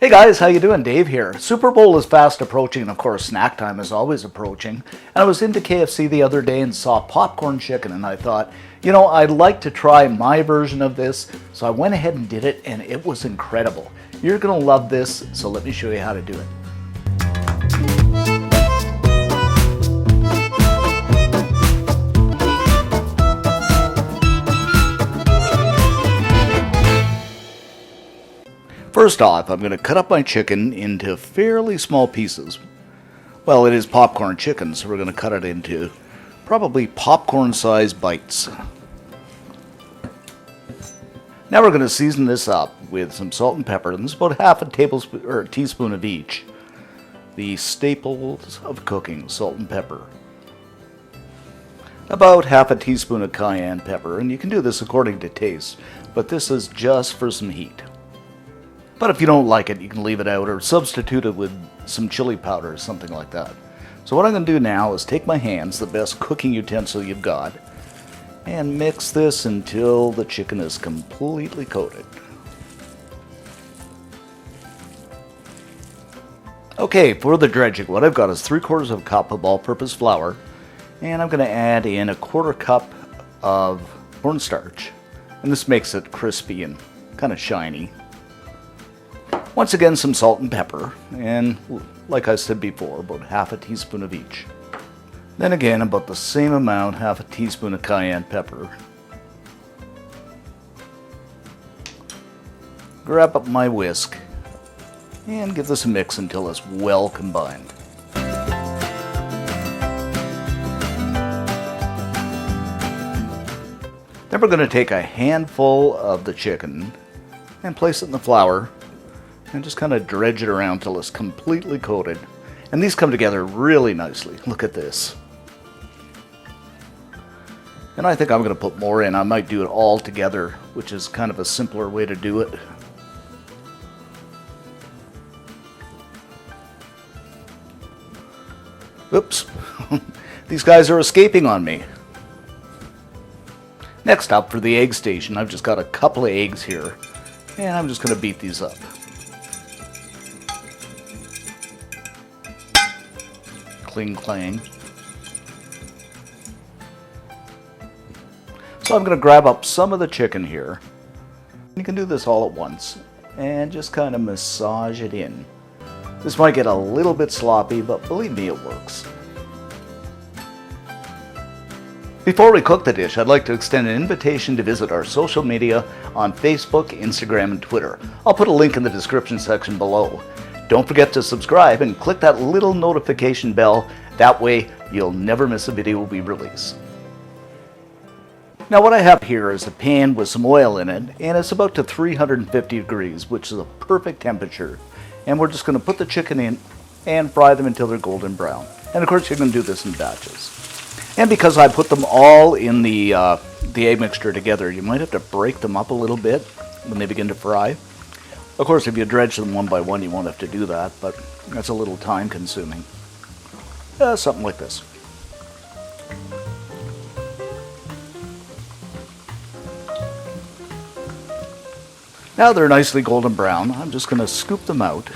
Hey guys, how you doing? Dave here. Super Bowl is fast approaching, and of course snack time is always approaching. And I was into KFC the other day and saw popcorn chicken, and I thought, you know, I'd like to try my version of this. So I went ahead and did it, and it was incredible. You're gonna love this, so let me show you how to do it. First off, I'm going to cut up my chicken into fairly small pieces. Well, it is popcorn chicken, so we're going to cut it into probably popcorn-sized bites. Now we're going to season this up with some salt and pepper, and this is about half a tablespoon or a teaspoon of each. The staples of cooking, salt and pepper. About half a teaspoon of cayenne pepper, and you can do this according to taste, but this is just for some heat. But if you don't like it, you can leave it out or substitute it with some chili powder or something like that. So what I'm going to do now is take my hands, the best cooking utensil you've got, and mix this until the chicken is completely coated. Okay, for the dredging, what I've got is 3/4 of a cup of all-purpose flour, and I'm going to add in a 1/4 cup of cornstarch. And this makes it crispy and kind of shiny. Once again, some salt and pepper, and like I said before, about half a teaspoon of each. Then again, about the same amount, half a teaspoon of cayenne pepper. Grab up my whisk, and give this a mix until it's well combined. Then we're going to take a handful of the chicken and place it in the flour, and just kind of dredge it around till it's completely coated. And these come together really nicely. Look at this. And I think I'm going to put more in. I might do it all together, which is kind of a simpler way to do it. Oops. These guys are escaping on me. Next up, for the egg station, I've just got a couple of eggs here, and I'm just going to beat these up. Cling clang. So I'm going to grab up some of the chicken here. You can do this all at once and just kind of massage it in. This might get a little bit sloppy, but believe me, it works. Before we cook the dish, I'd like to extend an invitation to visit our social media on Facebook, Instagram, and Twitter. I'll put a link in the description section below. Don't forget to subscribe and click that little notification bell. That way you'll never miss a video we release. Now what I have here is a pan with some oil in it, and it's about to 350 degrees, which is a perfect temperature. And we're just going to put the chicken in and fry them until they're golden brown. And of course you can do this in batches. And because I put them all in the egg mixture together, you might have to break them up a little bit when they begin to fry. Of course, if you dredge them one by one, you won't have to do that, but that's a little time consuming. Something like this. Now they're nicely golden brown. I'm just going to scoop them out.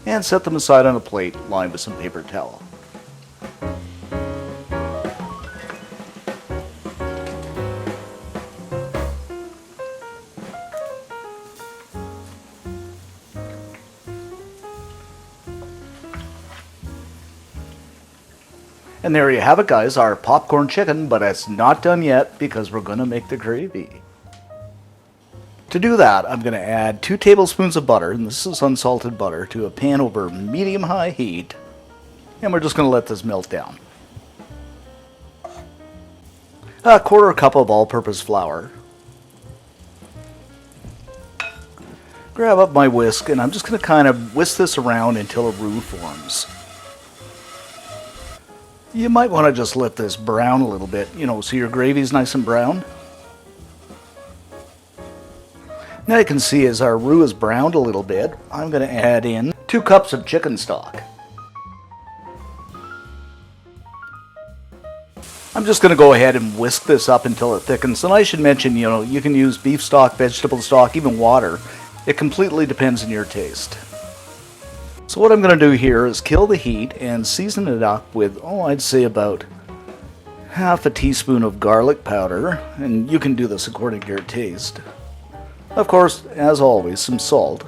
And set them aside on a plate lined with some paper towel. And there you have it, guys, our popcorn chicken, but it's not done yet because we're going to make the gravy. To do that, I'm going to add 2 tablespoons of butter, and this is unsalted butter, to a pan over medium-high heat, and we're just going to let this melt down. A 1/4 cup of all-purpose flour. Grab up my whisk, and I'm just going to kind of whisk this around until a roux forms. You might want to just let this brown a little bit, you know, so your gravy's nice and brown. Now you can see as our roux is browned a little bit, I'm going to add in 2 cups of chicken stock. I'm just going to go ahead and whisk this up until it thickens. And I should mention, you can use beef stock, vegetable stock, even water. It completely depends on your taste. So what I'm going to do here is kill the heat and season it up with, I'd say about half a teaspoon of garlic powder. And you can do this according to your taste. Of course, as always, some salt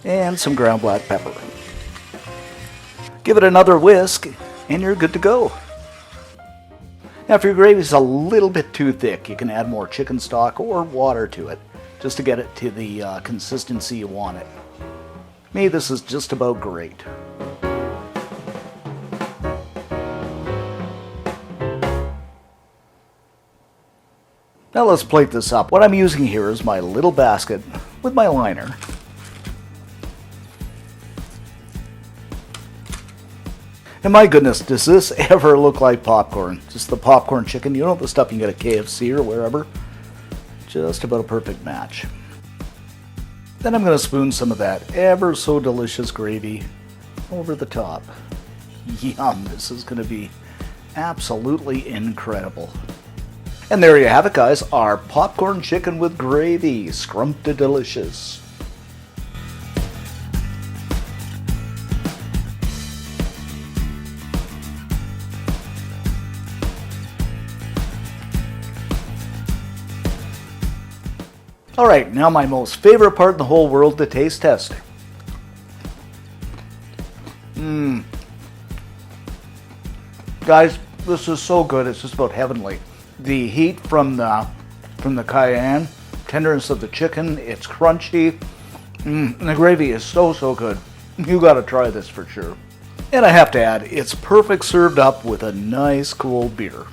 and some ground black pepper. Give it another whisk and you're good to go. Now, if your gravy is a little bit too thick, you can add more chicken stock or water to it, just to get it to the consistency you want it. Me, this is just about great. Now let's plate this up. What I'm using here is my little basket with my liner. And my goodness, does this ever look like popcorn? Just the popcorn chicken, the stuff you get at KFC or wherever. Just about a perfect match. Then I'm going to spoon some of that ever so delicious gravy over the top. Yum, this is going to be absolutely incredible. And there you have it, guys, our popcorn chicken with gravy, scrumptious. Alright, now my most favorite part in the whole world, the taste test. Guys, this is so good, it's just about heavenly. The heat from the cayenne, tenderness of the chicken, it's crunchy, and the gravy is so good. You gotta try this for sure. And I have to add, it's perfect served up with a nice cold beer.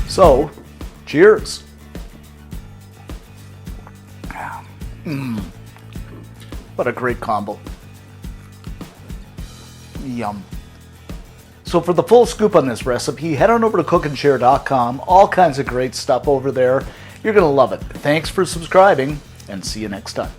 So, cheers. What a great combo. Yum. So for the full scoop on this recipe, head on over to cookandshare.com. All kinds of great stuff over there. You're going to love it. Thanks for subscribing, and see you next time.